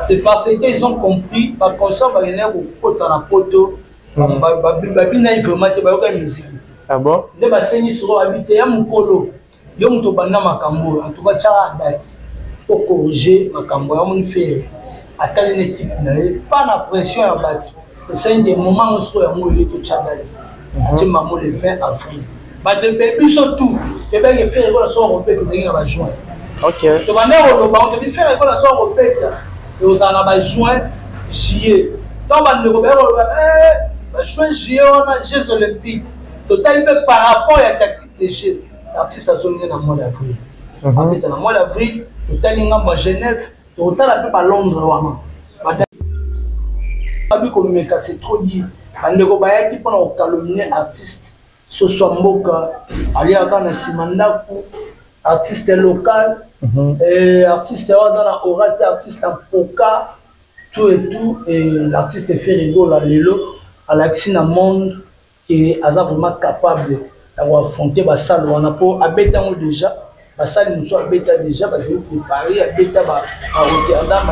C'est parce qu'ils ont compris, par concert, il y a beaucoup de poteaux, il y a vraiment de musique. Ah bon? Les bassins sont habités à Moukolo. Il y a un Makambo, en tout cas, il y a une date pour corriger Makambo. Il y a une équipe, pas la pression à battre. C'est un des moments où il y a un Tchabat. C'est le 20 avril. Mais surtout, il y a une relation européenne qui est juin. Ok. Tu vas faire une relation européenne et vous en avez juin, juillet. Donc, juin, juillet, on a les Jeux Olympiques. Total, par rapport à la tactique des Jeux, l'artiste a sonné dans le mois d'avril. Dans le mois d'avril, total, il y a à Genève, total, un peu à Londres. C'est trop dit. Il y a qui pour calomnier artiste, ce soit Mboka, Aliaga Simandaku, artiste local, artiste Orate, artiste en Poka, tout et tout, et l'artiste fait rigoler Lelo, Alexis dans le monde, qui est vraiment capable d'avoir affronté la salle. On a pour Abeta déjà, la salle nous soit Abeta déjà, parce que vous préparez, Abeta à Rotterdam,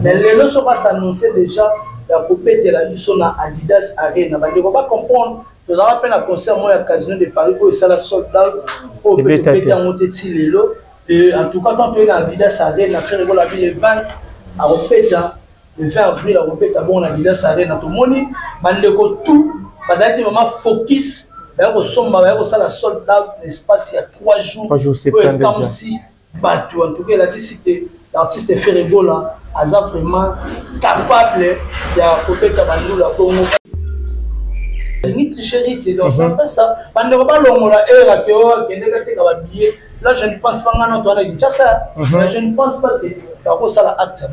mais Lelo ne pas s'annoncer déjà. La poupée de la mission à Adidas Arena. On ne va pas comprendre. Nous avons appelé un concert à Casino de Paris pour ça la soldats pour peut-être monter Lelo. Et en tout cas, quand tu es dans Adidas Arena, on fait la ville le 20 à Ropeta, le 20 avril à Ropeta, bon Adidas Arena. Tout le monde, tout, parce que vraiment focus. Il y a la soldats l'espace il y a 3 jours. 3 jours, c'est plein déjà. En tout cas, il a dit c'était l'artiste Ferrego là, a vraiment capable de côté Kabandou la Congo. Ni tricherie, donc ça fait ça. Pendant que l'on a là, je ne pense pas que notre année ça, mais je ne pense pas que ça la acte.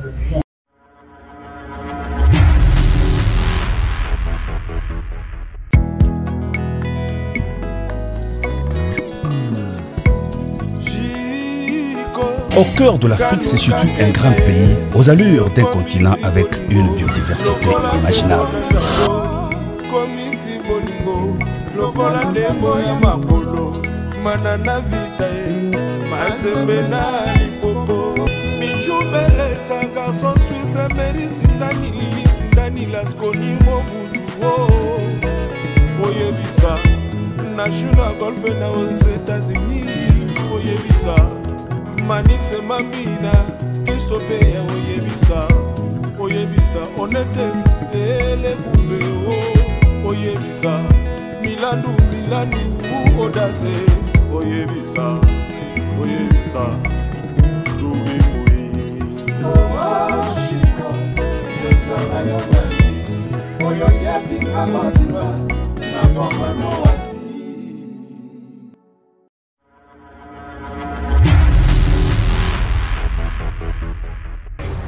Au cœur de l'Afrique se situe un grand pays aux allures d'un continent avec une biodiversité inimaginable. Manix et Mamina, qu'est-ce que Oyebisa, on était les pouvez, Oyebisa, Milano, Audace, Oyebisa, Louis Moui.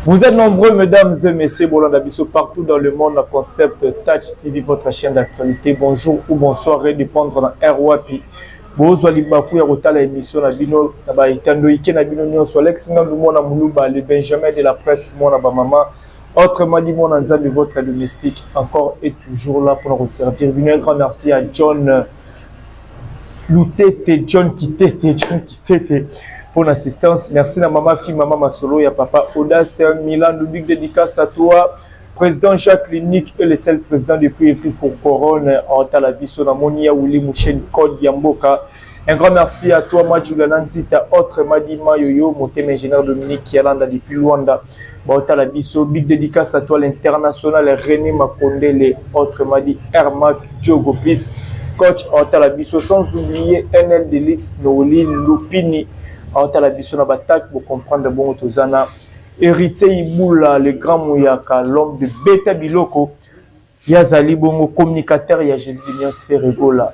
Vous êtes nombreux, mesdames et messieurs, Bolanda Bisso, partout dans le monde, le concept Touch TV, votre chaîne d'actualité. Bonjour ou bonsoir, répondre dans RWAPI. Bonjour, Libakou, et Rotala émission, Nabino, Nabaïtando, Ike, Nabino, Nyon, Solex, Nabino, Moulouba, le Benjamin de la presse, mon maman. Autrement dit, mon anza de votre domestique, encore et toujours là pour nous servir. Un grand merci à John Loutete, John Kitete. Pour l'assistance. Merci à maman, fille, maman Masolo, et à papa Audace, Milan, le big dédicace à toi, président Jacques Linique, et le seul président depuis Afrique pour Corone, en Talabiso, Namonia, Willy Mouchen, Code Yamboka. Un grand merci à toi, Madjoula Nandita, autre Madima Yoyo, mon thème ingénieur Dominique Kialanda depuis Luanda, Talabiso, big dédicace à toi, l'international René Makonde, les autres Madi Ermac, Diogo Plis, coach en Talabiso, sans oublier NL Delix, Noli, Lupini. La mission na batak pour comprendre bon Tozana héritier Iboula le grand Mouyaka l'homme de Beta Biloko Yazali bongo communicateur ya Jésus de Nias Ferregola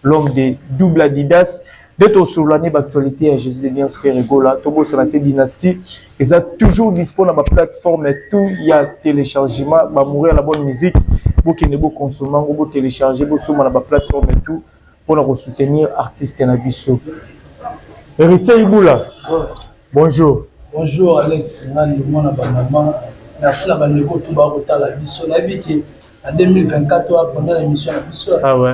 l'homme de double Adidas d'être sur l'année d'actualité à Jésus de Nias Ferregola Tobo sur la dynastie et ça toujours disponible à ma plateforme et tout il y a téléchargement va mourir la bonne musique pour qu'il ne beau consommer ou beau télécharger beau sur ma plateforme et tout pour nous soutenir artistes na biso. Héritier Iboula, bonjour. Bonjour Alex, merci à Bandeko Toubarota la mission. On a vu qu'en 2024, pendant l'émission, ah ouais.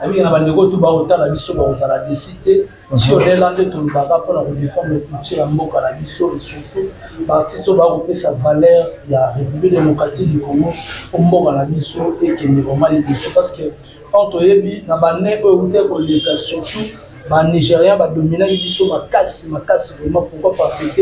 On a vu qu'en Bandeko Toubarota la mission, on a décidé Si on est là, on va pour la défendre la culture, la mot à la biso et surtout, l'artiste va regrouper sa valeur, il y a la République démocratique du Congo, pour mot à la biso et qui est vraiment les biso. Parce que quand on est bien, on a des surtout, les Nigériens vont dominer les biso, ma casse vraiment. Pourquoi? Parce que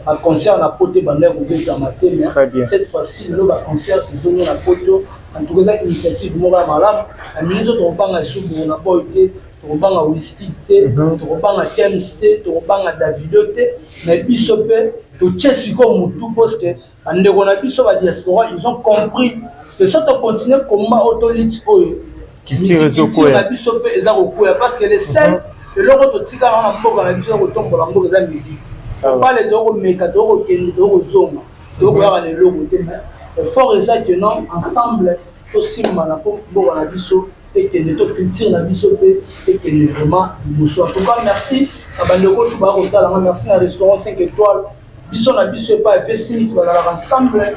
un concert n'a pas été bandé au bout de matin, mais cette fois-ci, le concert, ils ont la photo. En tout cas, l'initiative, moi, malade. La ministre de Robanga est sous on n'a pas été. Robanga Whisky, Robanga Thames, Robanga Davido, mais Bissop, au Tchèque, comme tout poste, en Neronabiso, la diaspora, ils ont compris que ça continue comme autolite qui tire les eaux parce que les seuls, le logo de Tika, on a beaucoup de choses autour de la musique, la musique. On parle d'Euro Meka, d'Euro Kenny, d'Euro Zoma, d'Euro les logos. Le fort est ça que non, ensemble, aussi, on a beaucoup de biso. Et que notre culture n'a pas et que nous vraiment nous sommes. En tout cas, merci à Bandeko Tubarota, merci à restaurant 5 étoiles. Bisson n'a pas fait 6, ensemble.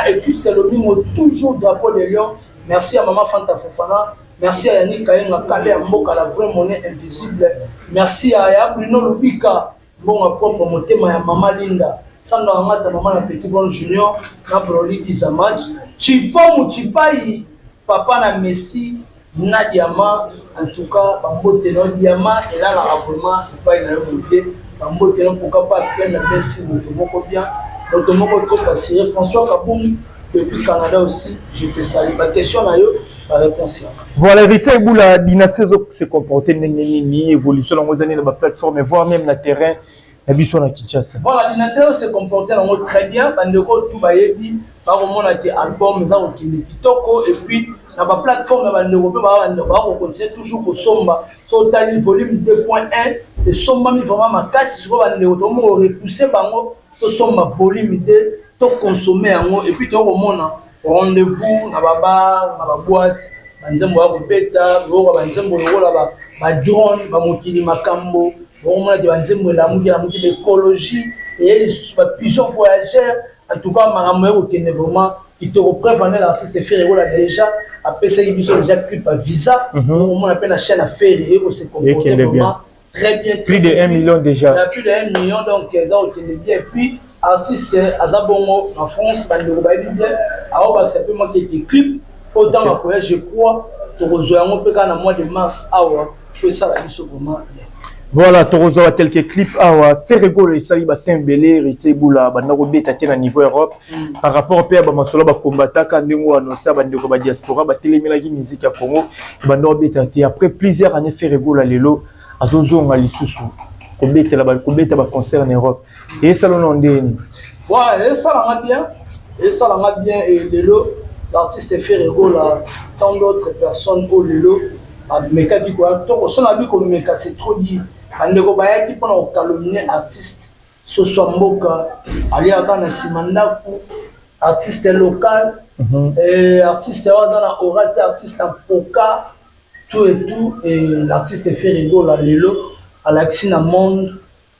Et puis c'est le même toujours drapeau de Lyon. Merci à Maman Fanta Fofana. Merci à Yannick Kayenga Kale à Mboka, la vraie monnaie invisible. Merci à Bruno Lubika, bon à propre mon thème à Maman Linda. Sans Noamata, Maman la Petit Bon Junior, Nabroli Bizamaj. Chipom ou Chipai, Papa na Messi. Nadiama, en tout cas, Bambo Ténon Diama, et là, vraiment, il faut pas y aller. Bambo Ténon, pourquoi pas, bien, merci, Motomoko bien. Motomoko trop passé. François Kaboum, depuis Canada aussi, je te salue. Ma question là, la réponse. Voilà, Rita Ebou, la dynastie s'est comportée, ni évolution dans les années de la plateforme, voire même le terrain, la biso na Kinshasa. Voilà, la dynastie s'est comportée très bien. Bandeko, tout va y être, par au monde, des albums, ça, qui Kitoko, et puis, dans la plateforme, on va continuer toujours au Somba. Sur le volume 2.1, le Somba, il faut vraiment casser sur le repousser au Somba volume 2, tout consommer et puis tout le monde rendez-vous dans la bar, dans la boîte, dans les bêta, dans les drone, dans les macambo, dans l'écologie et les pigeons voyageurs. En tout cas, je suis vraiment. Il te représente l'artiste Ferrero là déjà. Après ça, il a déjà clip à visa. On appelle la chaîne à Ferrero. C'est vraiment très bien. Plus de 1 million déjà. Il y a plus de 1 million, donc ça a été bien. Et puis, artiste Azabongo en France, il y a bien. Alors, c'est un peu moi qui ai été clip. Autant que je crois que nous avons un peu dans le mois de mars. Que ça, la mission vraiment bien. Voilà, Torozo a tel que clip c'est rigolo, ça il va t'embellir, Rita Boula, Bandako Bétaké à niveau Europe. Par rapport au pays, Bamasolo va combattre quand nous annoncé à Bandeko ba diaspora, ba téléménage musique à Congo, Bandako Bétaké. Après plusieurs années, fait rigolo à l'élo, à Zozo on a l'issoussou, Kobéta là-bas, Kobéta va concert en Europe. Et ça l'on dit. Ouais, et ça l'a bien, et l'élo, l'artiste fait rigolo là, tant d'autres personnes au l'élo, mais quand il quoi, on a vu comme Meka c'est trop dit. Andeko bayaki pour calomnier artiste Soso Mboka ali akana simandaku artiste local artiste wazana orate artiste en poka tout et l'artiste fait rigolo à l'élo à l'accès monde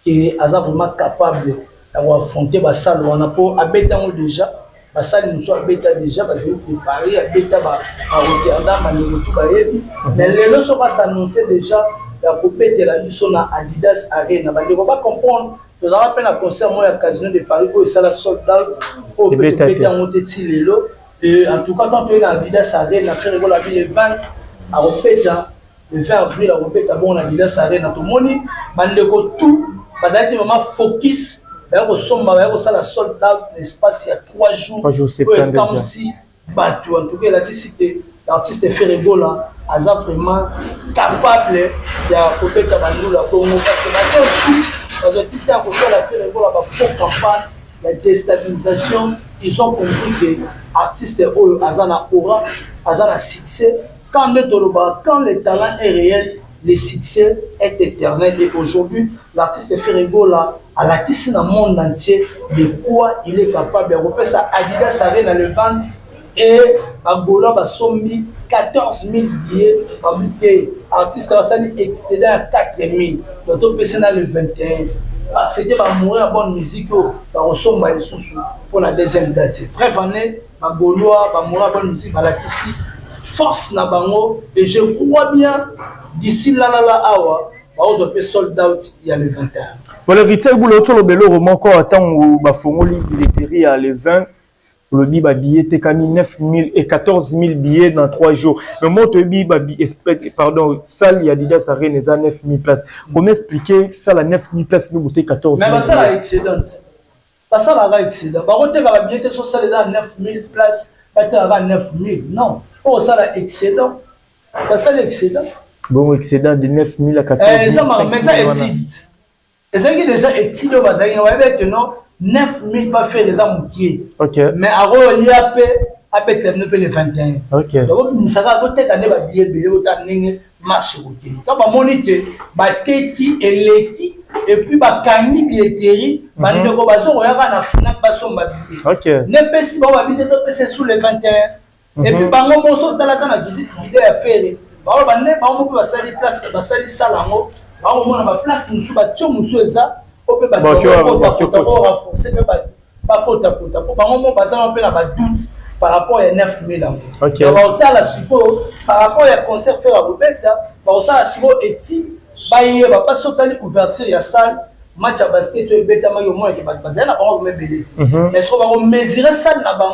et aza vraiment capable d'avoir affronté basalo on a pour abeta déjà basali nous soit abeta déjà parce que préparé abeta ba Rotterdam maniko tout bayebi mais l'élo so pas s'annoncer déjà. La poupée de la mission à Adidas Arena. Il ne faut pas comprendre. Nous avons appelé un concert à Casino de Paris où ça la soldat au Pété en Montétilo. En tout cas, quand on est à Adidas Arena, on a fait la ville le 20 à Ropeta, le 20 avril à Ropeta, bon, Adidas Arena. Tout le monde, tout, parce que vraiment focus. Au sommet, ça la soldat, l'espace il y a 3 jours. 3 jours, c'est plein déjà. Battu. En tout cas, il a dit que l'artiste Ferrego là, a vraiment capable de côté Kabandou la Congo parce que tout à côté la Ferrego là, faut campagne, la déstabilisation. Ils ont compris que l'artiste Azana aura, Azana succès. Quand le talent est réel, le succès est éternel. Et aujourd'hui, l'artiste Ferrego là, a l'acquis dans le monde entier de quoi il est capable de refaire ça. Adidas Arena le 20 et Angola va sommer 14 000 billets en bouteille. Artiste va s'aller excéder à 4 000. Donc on peut dans le 21. C'était va mourir à bonne musique. Va ressembler les sous pour la deuxième date. Bref année, Angola va mourir à bonne musique. Va l'acquis force na bango et je crois bien d'ici là awa on peut sold out il y a le 21. Voilà, Rita Bouloto, le belo roman, quand attend ou Bafongoli, billetterie à le 20, le bi billet, t'es mis 9 000 et 14 000 billets dans 3 jours. Mais moi, tu bi pardon, salle, il y a déjà ça reine, 9 000 places. Comment expliquer ça, la 9 000 places, nous goûter 14 000? Mais ça, la excédent. Pas ça, la excédent. Par contre, la billet, sur ça, déjà 9 000 places, pas à 9 000. Non, il faut ça, la excédent. Pas ça, l'excédent. Bon, excédent de 9 000 à 14 000. Mais ça, étude. Et ça qui est déjà étude, on va dire que non, 9 000 pas fait les amoutiers. Ok. Mais avant, il y a peu terminé les 21. Ok. Donc, ça va peut-être aller à billet, autant marche. Quand on monite, Teti et Leti, et puis Kani billetterie, on va ok. Ne peut si on va billet sous les 21. Et puis, on va la visite guidée à faire. On va passer place, on va salir ça là-haut. On va place, on va tuer monsieur ça. On peut pas renforcer, pas porte à porte. On va doute par rapport à 9 000 ans. Ok. On va la support par rapport à concert faire à Bobetta. On va support éthique. On va pas sauter l'ouverture de la salle. Match à basket, tu es bête à moi au moins qui va passer. On va même belé. Mais si on va mesurer ça là-bas.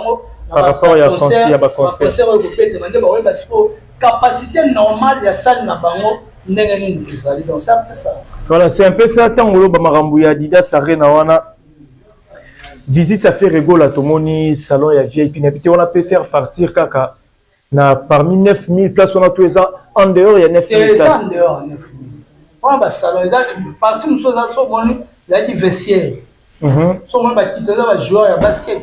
Par rapport à concert, capacité normale de la salle Nabango n'est donc c'est un peu ça. Voilà, c'est un peu ça. Tant que Bamarambuya Adidas Arena wana visite ça fait rigolo à Tomoni salon et VIP. On a pu faire partir kaka na parmi 9 000 places on a tous les ans en dehors il y a 9 000 places. En dehors 9 000. On va salon ils ont parti nous sommes il y a des vestiaires. So moi quitter là joueur à basket.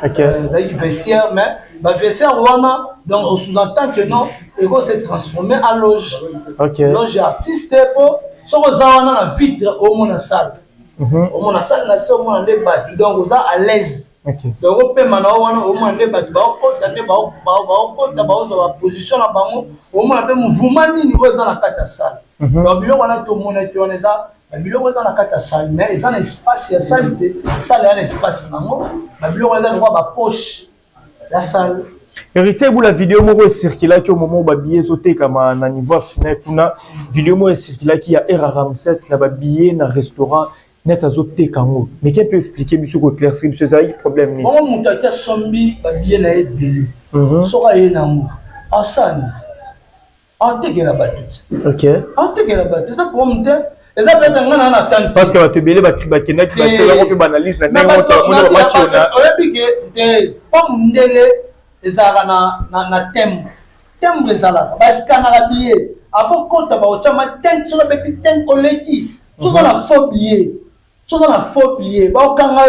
OK. Il vestiaire mais vestiaire wana donc on sous-entend que non il va se transformer en loge. OK. Loge artiste pour so ozana na vitre au mon salle. Au mon salle na so mon de battu donc vous à l'aise. OK. Donc on peut maintenant wana au mon de battu ba ko tande ba so position na bango au moins pe mouvement ni niveau za na kata salle. Donc bilo wana to mon et on les a biloko eza na kati ya salle mais eza na espace ya salle te salle ya na espace nango biloko eza lokwa bapoche ya salle. Héritier vous la vidéo moko circulaki au moment où babillet ezotekama na niveau ya fenêtre kuna vidéo moko circulaki ya era Ramsès na babillet na restaurant net azoteka ngo mais qui peut expliquer biso ko éclaircir biso ezali problème ni bongo moto ati asombi babillet na ye ebele soki aye nango asani atekela bato te. OK. Atekela bato eza problème te. Parce que va te belé va bakina qui va se la robe banalise na ndenge on va match na oyebi ke de pas mundele ezala na tembo ezala basikana la billet avant compte ba otama tent sur le petit tent oleki so na faux billet ba okanga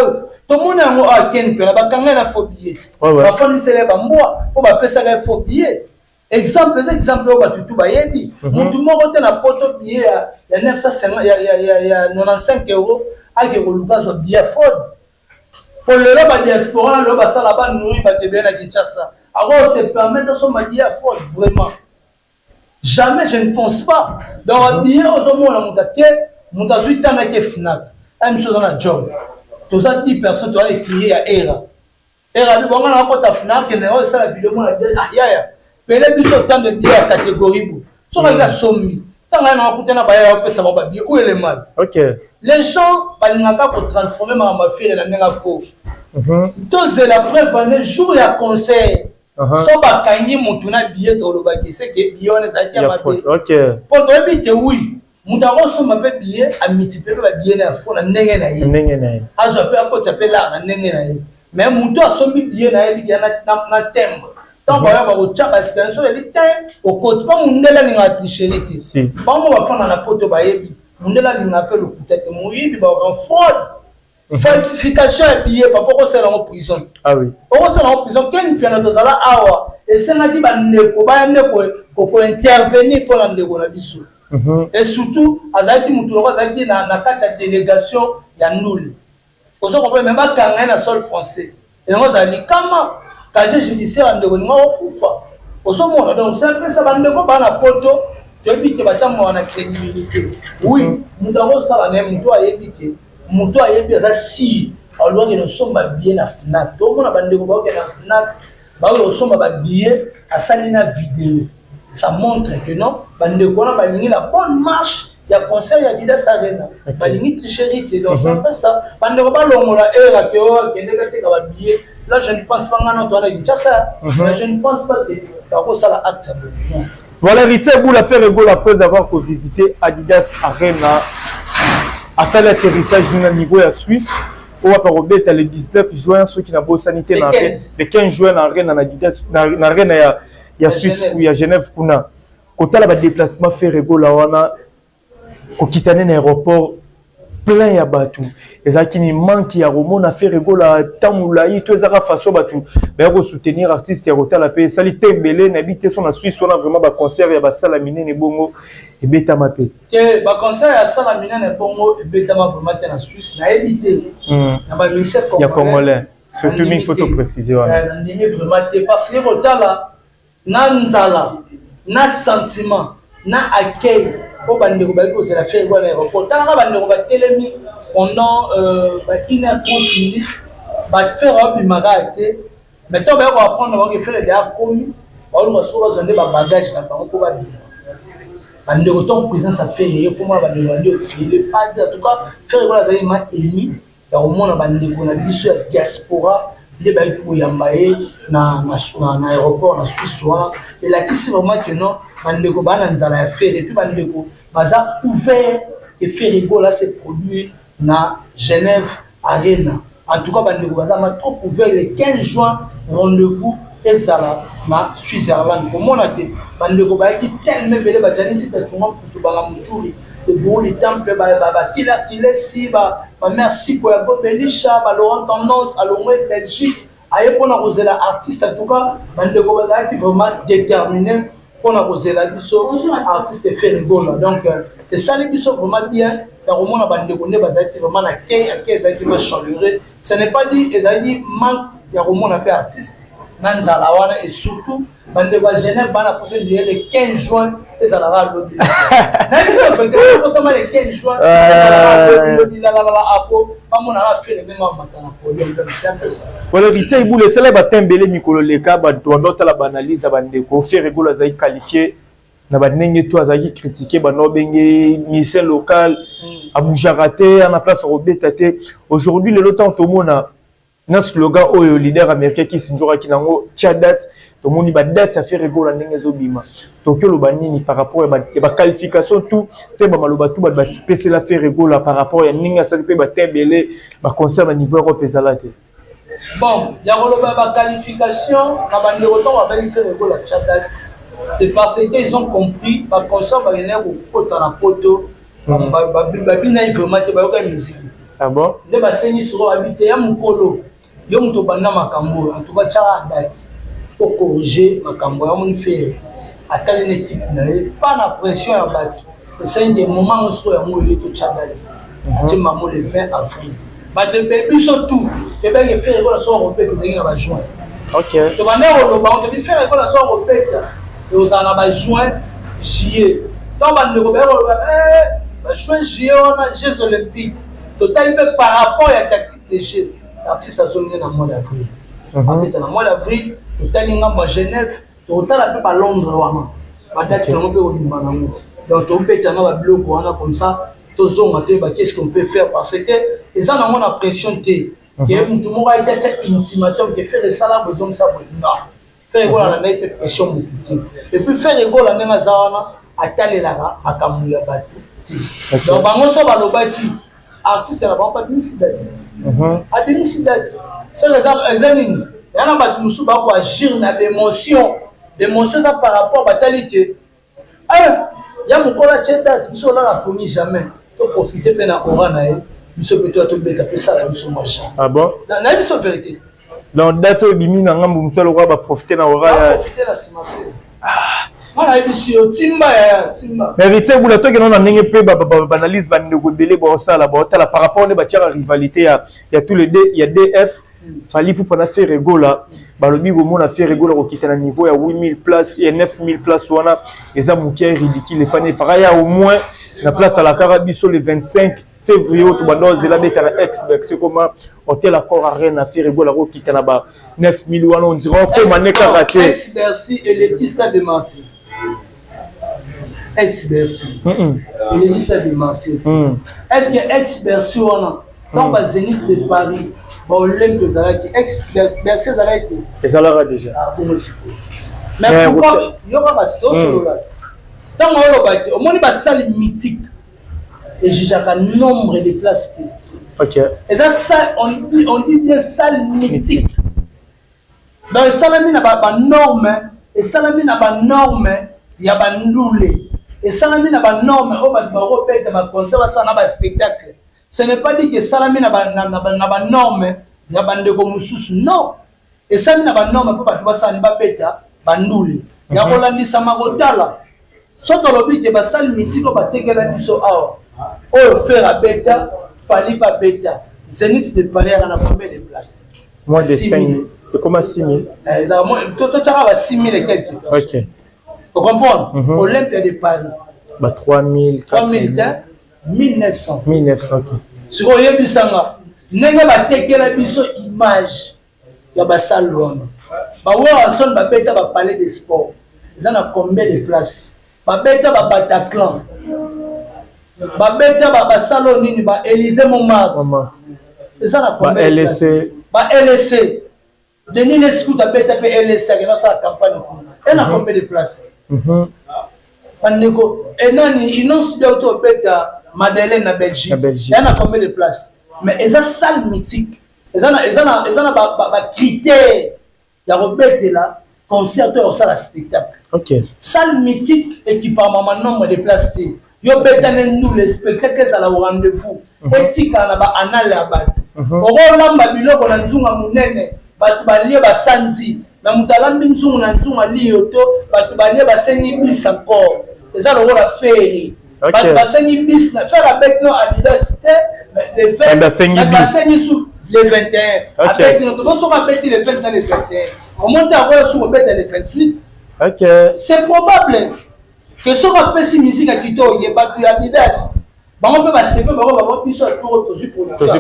to mona ngo aken pe ba kanga na faux billet ba fournisseur ba mboa po ba pesa ka faux billet. Exemple au batutu bayebi mutu moko te na poto billet ya 950 ya 95 € ake koluka so billet fraud pour le ba diaspora le ba sala ba nourri ba tebe na Kinshasa alors se permettre so ma billet fraud vraiment jamais je ne pense pas donc billet aux hommes na muta zuita na ke final am chose na job tous ça 10 personnes doivent écrire à era bi bonga na kota final que ne ça la vidéo moi ya pele biso tant de billets à catégorie so va sommi tant na nakutana ba ya pesa ba billet où est le mal. OK. Les gens balingaka pour transformer ma mafia na ndenga faux tous la preuve un jour ya concert so ba kangi mutu na billet to lo ba kese ke billet on ezaki ya mabe. OK. Pour toi bi te oui mutu a so ma pe billet a multiplier ba billet na faux na ndenge na ye azo pe akoti apela na ndenge na ye mais mutu a so mi billet na ye bi na tembo. Tant que vous avez parce que sur les temps au côté pas mundela ni ngatrichélité si pas moi va faire na poto bayebi mundela ni ngapel le peut-être mourir ba en fraude falsification et billet pas pourquoi c'est en prison. Ah oui pourquoi c'est en prison ken piano dozala awa et c'est ngati ba ndeko ba ndeko ko intervenir pour la ndeko na biso et surtout azaki mutu loko azaki na kati ya délégation ya ndule ozo comprendre même pas kanga na sol français et ngo zali kama casier judiciaire ndeko ni mwa okufa osomona donc c'est un peu ça bandeko bana poto toyebi ke batambo na crédibilité oui mutango sala na mutu ayebi ke mutu ayebi aza si alwangi no somba bien na FNAC to mona bandeko ba ke na FNAC ba o somba ba bien asali na vidéo ça montre que non bandeko na balingi la bonne marche y a conseil à Adidas Arena. Balingi tricherie donc c'est un peu ça. Pendant que balongola era que o kende ka te ka billet. Là je ne pense pas ngana to ala ça. Mais je ne pense pas que ça ça la acte. Voilà, Rita Boula fait rigolo après avoir visité Adidas Arena à salle d'atterrissage au niveau à Suisse. On va pas remettre le 19 juin, ceux qui n'ont pas sanité le 15 juin à Arena Adidas Arena il y a Suisse ou il y a Genève kuna. Quand on a des déplacements fait rigolo on a quand quitter un aéroport plein ya batu. Et ça qui ni manque ya romo a fait rigolo à Tamoulaï tous les façon batu. Ben pour soutenir artistes et hôtel la paix. Sali Tembele n'habite son en Suisse on a vraiment ba concert ya ba salamine ne bongo et beta mape. Que ba concert ya salamine ne bongo et beta ma vraiment en Suisse na éviter. Na ba ministère congolais. Ya congolais. Surtout une photo préciser na ndimi vraiment parce que hôtel là na nzala na sentiment na accueil. Pour bandeko ba ko c'est la faire à l'aéroport. Tant que bandeko ba telemi pendant 1h30 minutes ba faire un peu magaté. Maintenant ba ko apprendre ba faire les commis. On va souvent zonder ba bagage na bango ko ba bandeko ton présence ça fait il faut moi bandeko il est pas en tout cas faire voilà d'ailleurs ma ennemi ya au monde bandeko na biso ya diaspora les ba ko yambaye na aéroport na Suisse et là qui c'est vraiment que non bandeko bana nzala ya faire et puis bandeko baza ouvert et faire rigolo là c'est produit na Genève Arena en tout cas bandeko baza trop ouvert le 15 juin rendez-vous et zala na Suisse Irlande pour mon até bandeko ba qui tellement belé ba janisi petroma pour bala muturi le bon le temple ba kila si ba merci pour la Belisha ba Laurent Tendance à l'Ombre Belgique aye pour na rozela artiste en tout cas bandeko baza qui vraiment déterminé pour la rozela biso artiste fait rigolo donc c'est ça les biso vraiment bien la romana bandeko ne baza qui vraiment la quai qui m'a chaleureux ce n'est pas dit ezali manque ya romana fait artiste nanzala wana et surtout bandeko ba Genève bana pour le 15 juin ezala va l'autre na biso fait pour ça le 15 juin ezala la apo pas mon ara faire même matana podium c'est un peu ça voilà Rita Iboule c'est là batembele mikolo leka ba ndota la banalise bandeko fait rigolo za qualifier na banenge to azaki critiquer bano benge ministère local Abuja raté en place Robetate aujourd'hui le temps tout monde na slogan oyo leader américain qui sinjora kinango chadat to moni ba date ça fait rigolo ndenge zobima to ke lo banini par rapport à ba qualification tout te ba maloba tout ba PC la fait rigolo par rapport à ninga ça pe ba tembele ba concert à niveau européen zalate bon ya koloba ba qualification na bande autant ba fait rigolo chadat c'est parce qu'ils ont compris ba concert ba yene ko kota na poto ba bina vraiment te ba yoka musique ah bon de ba sengi sur habiter ya mukolo yo muto banda makambo en tout cas cha date pour corriger makambo ya mon fait atali une équipe na pas la pression ya bato c'est un des moments où so ya mo ile to cha date ati mamo le 20 avril ba de bébé surtout te ba ke faire ko la so européen que zinga ba juin OK to banda ko ba on te faire ko la so européen et aux en ba juin juillet donc ba ne ko ba juin juillet on a Jeux olympiques total par rapport à la tactique des Jeux l'artiste a sonné dans le mois d'avril. En fait, dans le mois d'avril, total à Genève, total un peu à Londres. Date finalement au Liban. Donc on peut être dans le bloc comme ça. Qu'est-ce qu'on peut faire parce que les gens ont la pression tout le monde a été intimateur qui fait ça là besoin de ça non faire rigolo la mettre pression et puis faire rigolo la même azana atale la akamuya batu donc bango so balobaki artiste na pas binisi date a binisi date c'est les examines yana batu musu ba ko agir na d'émotion ça par rapport batalité ya mukola date biso la promis jamais to profiter pena ora na e biso peut-être to beta pesa la biso machin ah bon na biso vérité donc date bimi na ngambu musalo ko ba profiter na ora ya profiter la simate Voilà, et puis Timba. Mais Rita Boula, toi qui n'en a n'engagé pas analyse va nous gobeler bon ça là bas par rapport à la rivalité il y a tous les deux il y a DF fallait pour pas faire rigolo là bah le bigo mon a fait rigolo qui était à niveau il y a 8000 places il y a 9000 places ou on a les amoukiens ridicules les panés par il y a au moins la place à la Carabie sur le 25 février tout bando zela beta la ex c'est comment hôtel accord arena fait rigolo qui était là-bas 9000 ou on dirait que mané karaté merci et les qui ça démenti ex-Bercy. Il est juste de mentir. Est-ce que ex-Bercy, on a dans le Zénith de Paris, Olympe ex-Bercy, ils ont déjà. Mais pourquoi il y a pas de là? Dans au moins il y a salle mythique et j'ai un nombre de places. Ok. Et ça, on dit bien salle mythique. Dans les salles, il y a pas norme. Et salami na ba norme ya ba ndule et salami na ba norme o ba repéter ba concert ça na ba spectacle. Ce n'est pas dit que salami na ba norme ya ba ndeko mususu, non. Et salami na ba norme po ba ça ni ba beta ba ndule ya kolandisa makotala soto lobi ke ba sal mitiko ba tekela biso awa o faire beta fali pas beta Zénith de Paris à la première place. Moins de 5 000. C'est comment 6 000? Tu as 6 000 et quelques. Ok. Vous comprenez? Olympia de Paris. 3 000. 3 000, 1900. 1900. Si vous voyez Bissanga, vous avez une image. Il y a un salon. Vous avez un palais de sport. Vous avez combien de places? Vous avez un Bataclan. Vous avez un salon, vous avez Élysée Montmartre. Vous avez combien de places? LSC. Denis Lescou a fait LSC dans sa campagne. Elle a combien de places? Et non, ils n'ont pas Madeleine à Belgique. Elle a combien de places? Mais ils ont salle mythique. Ils ont des critères. Il y a là, concert au salle spectacle. Salle mythique, équipement, nombre de places. Il y a nous les spectacles à la rendez-vous. Éthique à la anal à battre. Au Roland Biloko, on a Zunga Mounene. Batubalie basanzi na mutalambi nzungu na nzungu aliyoto batubalie basengi bis encore eza lo la féerie basengi bis na faire avec no université les 20 basengi sous les 21 avec no to so bapeti les 20 dans les 21 on monte à voir sur bête les 28. C'est probable que so bapesi musique à kito ye batu ya bidas bango pe basepe bango ba biso tour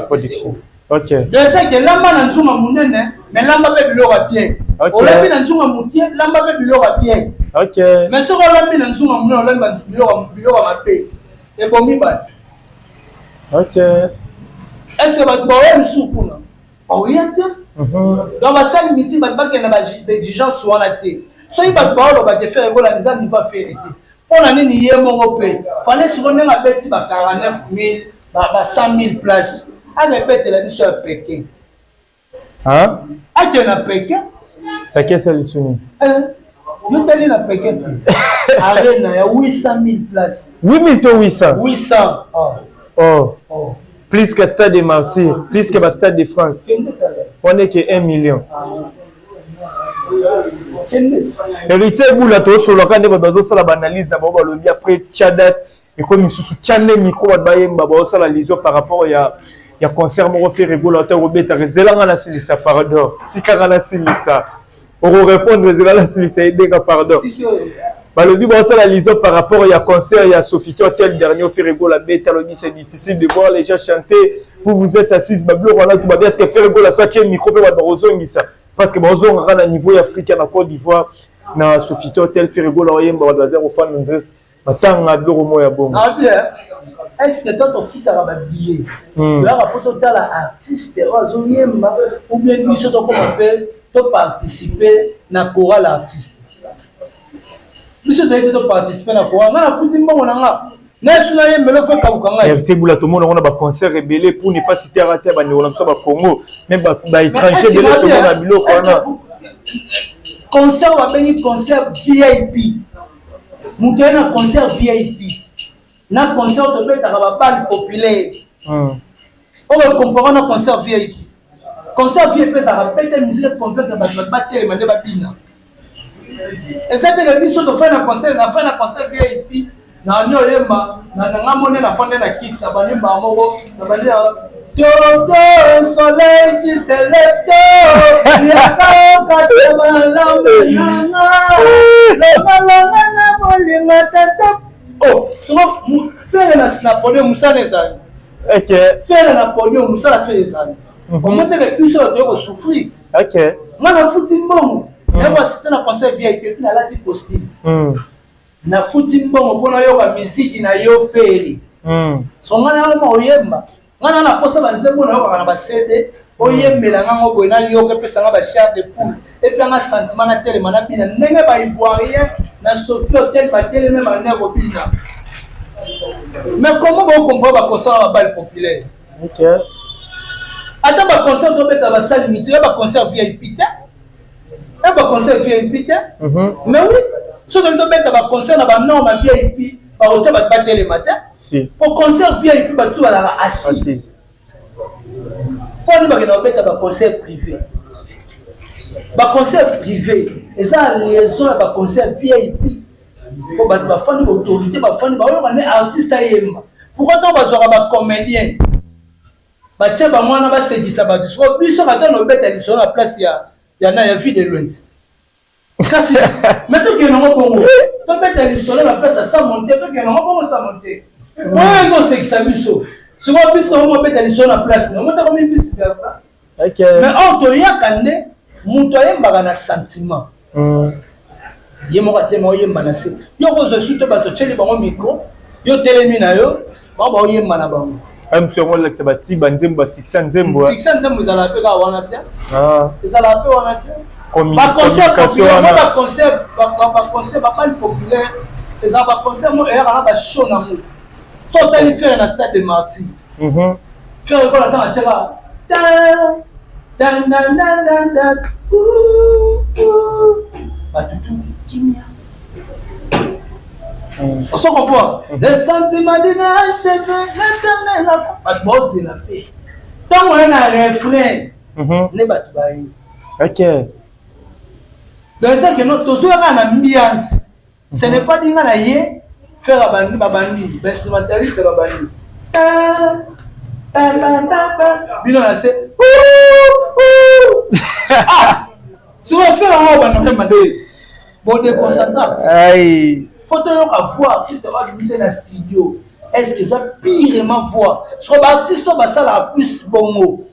production. Ok. Je sais que l'amba n'a pas mounene, mais l'amba peut bilora bien. On l'a mis dans un moutier, l'amba peut bilora bien. Ok. Mais ce qu'on l'a mis dans un mounene, on l'a mis dans bilora paix. Et bon, mi bat. Ok. Est-ce que votre boire une soupe là? Orienté. Dans ma salle midi, votre bac n'a pas d'exigence sur la tête. Soit votre boire, on va te faire un la mise en niveau faire. On a mis hier mon repère. Fallait se rendre à bête 49 000, 100 000 places. À répéter la mission à Pékin. Hein? À qui on a Pékin? Pékin, c'est le soumis. Je t'ai dit à Pékin. Arène, il y a 800 000 places. 8 000 ou 800? 800. Oh. Plus que Stade des Martyrs, plus que le Stade de France. On n'est que 1 million. Héritier Boula, tu as sur le cas de l'analyse d'abord, après Tchadat, et comme il sous Tchané, micro, la liaison par rapport à. Il y a concert mon refait régulateur au bêta rézélant la silissa pardon si car la silissa on répondre rézélant la silissa aider pardon bah le but ça la liaison par rapport il y a concert il y a Sophie Hotel dernier fait régula bêta le c'est difficile de voir les gens chanter vous êtes assis bablo on a tout bien ce que fait régula soit tient micro pe ba rozongi ça parce que bazon ran à niveau africain en Côte d'Ivoire na Sophie Hotel fait régula yemba ba zéro fan nzes batanga bloro moya bongo. Est-ce que toi tu fais un billet? Tu as rapporté à l'artiste ou bien tu participer à la chorale artiste? Tu as participé à la chorale artiste? Tout le monde a un concert rebelle pour ne pas citer à terre, Congo, même étranger de concert va venir concert VIP. Nous avons un concert VIP. Un concert de bête à la balle populaire. On va comparer un concert VIP. Concert VIP, ça rappelle des musiques complètes de battre les mains de Babina. Et c'est que les gens qui font un concert VIP. Na nyolema na monnaie na fondé na kit na bani mbango na bani Toto soleil qui se lève tôt, il a pas de malheur. Oh, souvent faire na podium Moussa les années. OK. Faire na podium Moussa la fait les années. Comment te plus sur de souffrir. OK. Moi na foutu mbongo. Et moi assister na concert VIP puis na la petite costume. na futi mbongo pona yo ka musique na yo feri so ngana mo oyemba ngana na posa banzembo na yo ka ba CD oyembela ngango boy na yo ke pesa nga ba char de poule et puis nga sentiment na tele mana bina ndenge ba ivoirien na Sophie Hotel ba tele même ba nego bina mais comment vous comprenez ba concert ba balle populaire OK attends ba concert do beta ba salle limité ba concert VIP ba concert VIP mais oui so do beta ba concert na ba non ba VIP ba hotel ba tele matin si pour concert VIP ba tout ala assis faut nous ba beta ba concert privé. Ba concert privé, et ça raison ba concert VIP. Pour ba fani autorité, ba fani ba on est artiste ayemba. Pourquoi on va voir ba comédien? Ba tia ba mwana ba sedisa ba diso biso ba tano beta sur la place ya na ya vie de loin. Kasi maintenant que non bongo, to beta sur la place ça monter, to que non bongo ça monter. Ouais, non c'est que ça biso. Si on biso on beta sur la place, on monte comme vice versa. OK. Mais on to yakande muto yemba na sentiment. Yemo ka tema yemba na se. Yo ko zo suto ba to cheli bango micro, yo telemi na yo, ba ba yemba na bango. Am sur moi là que ba ti banzembo 600 nzembo. 600 nzembo za la pe ka wana te. Ça la pe wana te. Ba concert ba pas populaire. Les ba concert mo era na ba show na mo. So tali faire na stade de Marty. Faire ko la ta tchela. Dan dan dan dan dan. Batutu kimia. On se comprend. Les sentiments d'inachevé, l'éternel a battu la paix. Tant qu'on a un refrain, ne battu pas. OK. Donc c'est que nous tous avons une ambiance. Ce n'est pas dire na yé faire la bandi, instrumentaliste la bandi. Bino na c'est si on fait un robe on va bon déconcentré aïe faut avoir artiste va venir dans studio est-ce que ça pirement voir soit artiste soit ça la plus bongo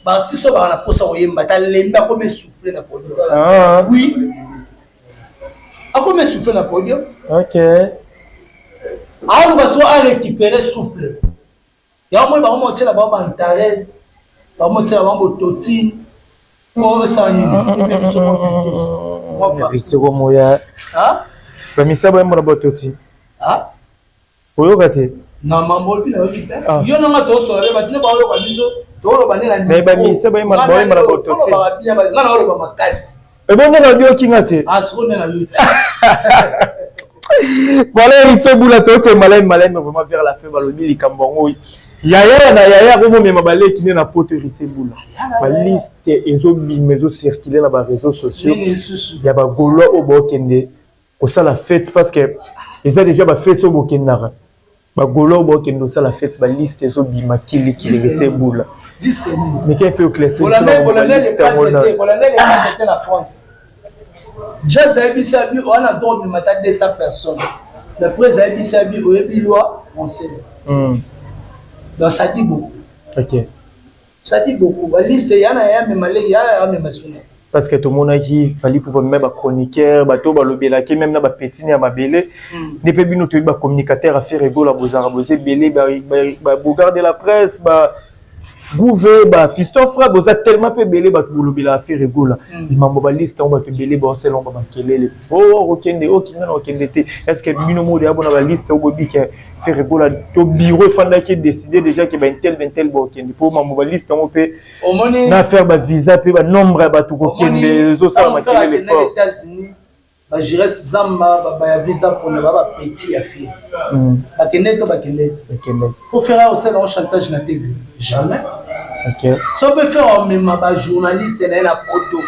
artiste soit na posa oyemba ta lemba comme souffler na podium oui a comme souffler na podium OK on va soit récupérer souffle ya mo ba mo tshela ba ba ntare ba mo tshela ba mo toti mo sani e so mo fa vitego moya ba misa ba mo ba toti oyo gate na mambo bi na yoki yo na ma to so le ba tine ba yo ba biso to lo ba ne na ba misa ba mo ba toti ba bi ba na lo ba makasi e bon na bio kingate so ne na yo voilà Héritier Boula toke malem vraiment vers la fin balobi likambongo yaya na yaya ko me mabale ki na poto Héritier Boula ba liste ezo circuler na ba réseaux sociaux ya ba golo obokende ko ça la fête parce que ils ont déjà ba fête obokendara ba golo obokendo ça la fête ba liste ezo bima kili Héritier Boula liste mais qui peut classer la France. Jazz Abisabi, on a donc le matin 200 personnes. Le président Abisabi, on a une loi française. Donc ça dit beaucoup. OK. Ça dit beaucoup. Il y a même parce que tout le monde a dit fallait pour même chroniqueur, bateau balobela qui même na ba petini ya mabele, ne peut bino to ba communicateur à faire rigolo bozara bozé belé ba garder la presse ba Gouvé, fiston frère, vous êtes tellement peu belé, vous l'obéissez à faire rigolo. Il m'a dit liste, on va te belé, bon c'est long, on va kelele. Oh, ok, est-ce que binomo de abon la liste, on va dire faire rigolo. Au bureau, il faut décider déjà qu'il y a un tel bon. Pour ma liste, on peut faire un visa, puis un nombre de tout ok, les autres ça va kelele fort. J'irai Zamba, visa pour ne pas petit à faire. Faut faire aussi un chantage na TV. Jamais. OK. Si on peut faire même un journaliste et la photo.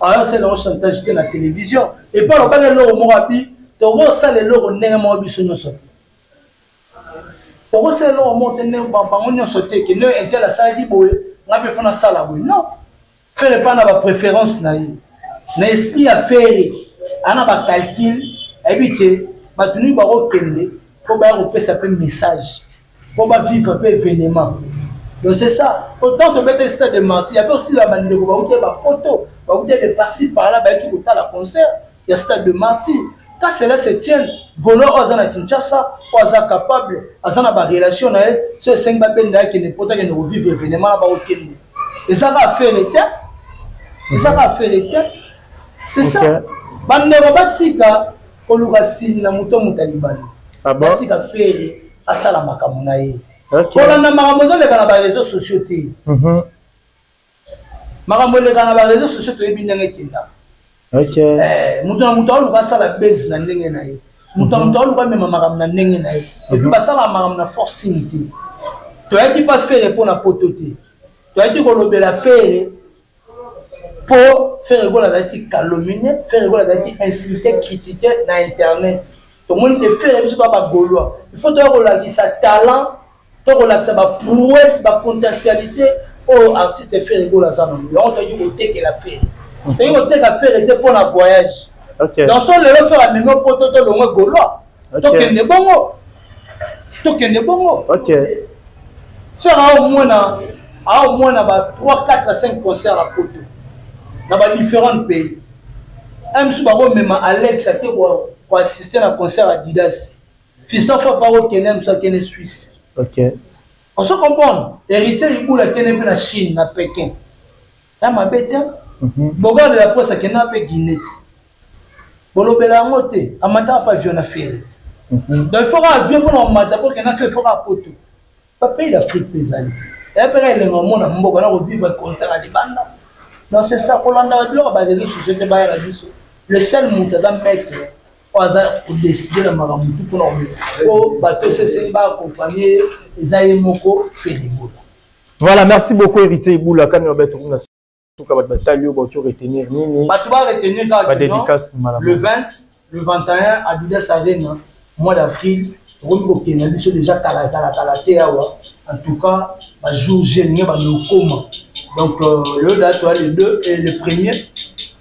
Alors c'est un chantage qui est la télévision. Et pas le bas de l'eau au Morabi, tu vois ça les lots au nez moi bisou nous sauter. Tu vois ça l'eau au monte nez au bambon nous sauter que nous inter la salle dit boy, on a fait faire la salle boy. Non. Faire pas na préférence na na esprit à faire ana ba calcul habité ba tenu ba okende pour ba repasser un message pour ba vivre un peu événement donc c'est ça autant de mettre stade de mentir il y a aussi la manière de ba outer ba photo ba outer de passer par là ba qui la concert il y a stade de mentir quand cela se tient, Golo Ozana Kinshasa, Oza capable, Azana ba relation na elle, ce 5 babenda qui ne peut pas revivre événement là-bas au Kenya. Et ça va faire l'été. Et ça va faire l'été. C'est ça. Bandero batika, Oluga Sini na muto mutalibani. Batika faire asala makamuna ye. Kola na maramozo le kana ba réseaux sociaux té. Maramozo le kana ba réseaux sociaux té bindenge kinda. OK. Muto Oluga sala base na ndenge na ye. Muto Oluga même makamuna ndenge na ye. Et puis basala makamuna forcing té. Tu as dit pas faire pour na pototé. Tu as dit qu'on le la faire pour faire la calomnier, faire la insulter, critiquer dans Internet. Tout le monde te fait il faut te sa talent, te sa prouesse, sa potentialité aux artistes faire rigoler ça. On t'a dit que la fait. On t'a dit que la faire était pour un voyage. Dans son le faire à même pour tout le monde gaulois. Donc il n'est bon. Donc il n'est bon. OK. Faire au moins 3, 4 à 5 concerts à Poto. Dans différents pays. Même Alex a été pour assister à un concert à Didas. Fiston fait parole qui est Suisse. OK. On se comprend. Héritier, il est à la Chine, à Pékin. Là, ma bête, Boga de la presse, qui est à Guinée. Bolobela moté, amata pas vu na faire. Donc il faut avion pour amata pour qu'on a fait fort à Poto. Pas pays d'Afrique pesante. Et après les moments on a mboka na revivre un concert à Libanda. Donc c'est ça qu'on a là ba réseaux sociaux te ba la biso. Le seul montaza mettre pour décider la maramutu pour nous. Bateau c'est ba accompagner Ezaïe Moko Ferigo. Voilà, merci beaucoup héritier Iboula quand on va être retenir le 20, le 21 à Didas Arena, mois d'avril, déjà en tout cas, jour génial, donc le date le 2 et le premier,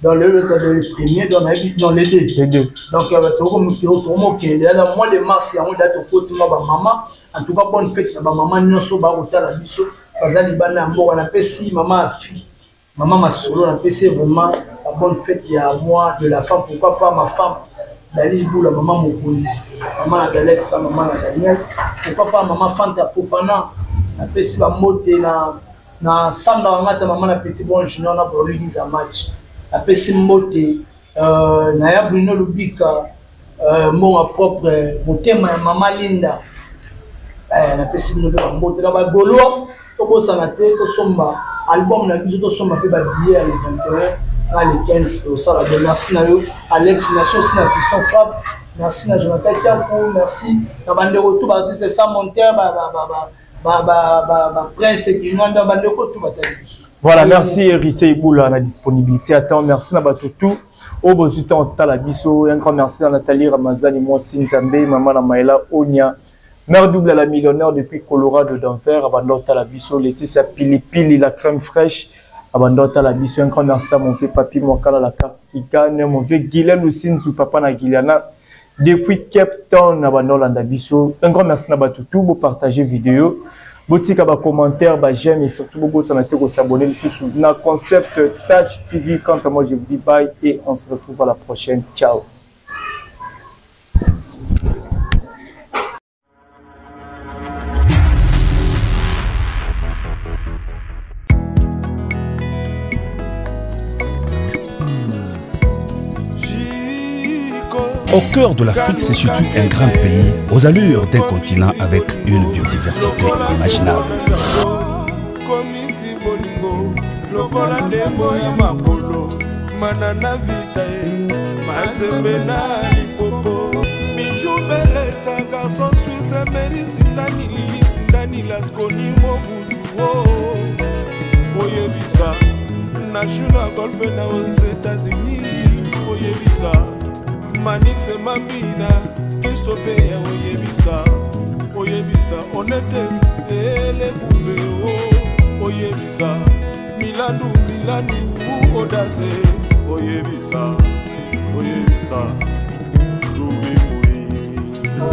dans le premier, dans les deux. Donc le mois de mars, il y a une date au côté de ma maman, en tout cas bonne fête, ma maman non so ba la biso, on a fait maman fille. Maman m'a solo, on a fait vraiment la bonne fête il y a moi de la femme, pourquoi pas ma femme, Dali Boula, maman Mokondi, maman Alex, maman Daniel, pourquoi pas maman Fanta Fofana, on a fait la mode na Samba maman la petite bonne junior na pour lui un match, on a fait mode na Bruno Lubika, mon propre, mon thème maman Linda, on a fait mode là bas Golo, au Sanate, au Somba. Album na biso to somba pe ba billet à le 21 à le 15 au sala de merci na yo Alex nation si na Fiston Fab merci na Jonathan Kiapo merci na bande retour ba artiste ça monteur ba prince qui nous dans bande retour ba biso. Voilà, merci héritier Iboula la disponibilité attends merci na bato tout au bozuta ta la biso un grand merci à Nathalie Ramazani moi Sinzambe maman na Maïla Onia. Mère double à la millionnaire depuis Colorado d'enfer, abandonne à la biso, Laetitia Pili Pili, la crème fraîche, abandonne à la biso, un grand merci à mon vieux papi, mon cala la carte qui gagne, mon vieux Guylaine Lucine, sous papa na Guyliana, depuis Cape Town, abandonne à la biso, un grand merci à Batoutou, vous partagez vidéo, boutique à commentaire, j'aime et surtout vous s'abonner sur le concept Touch TV. Quant à moi, je vous dis bye et on se retrouve à la prochaine. Ciao. Au cœur de l'Afrique se situe un grand pays, aux allures d'un continent avec une biodiversité inimaginable. Manix et Mabina, qu'est-ce que tu fais, Oyebisa, on était, et les bouffées, Oyebisa, Milano, Audace, Oyebisa, Louis Moui. Oh,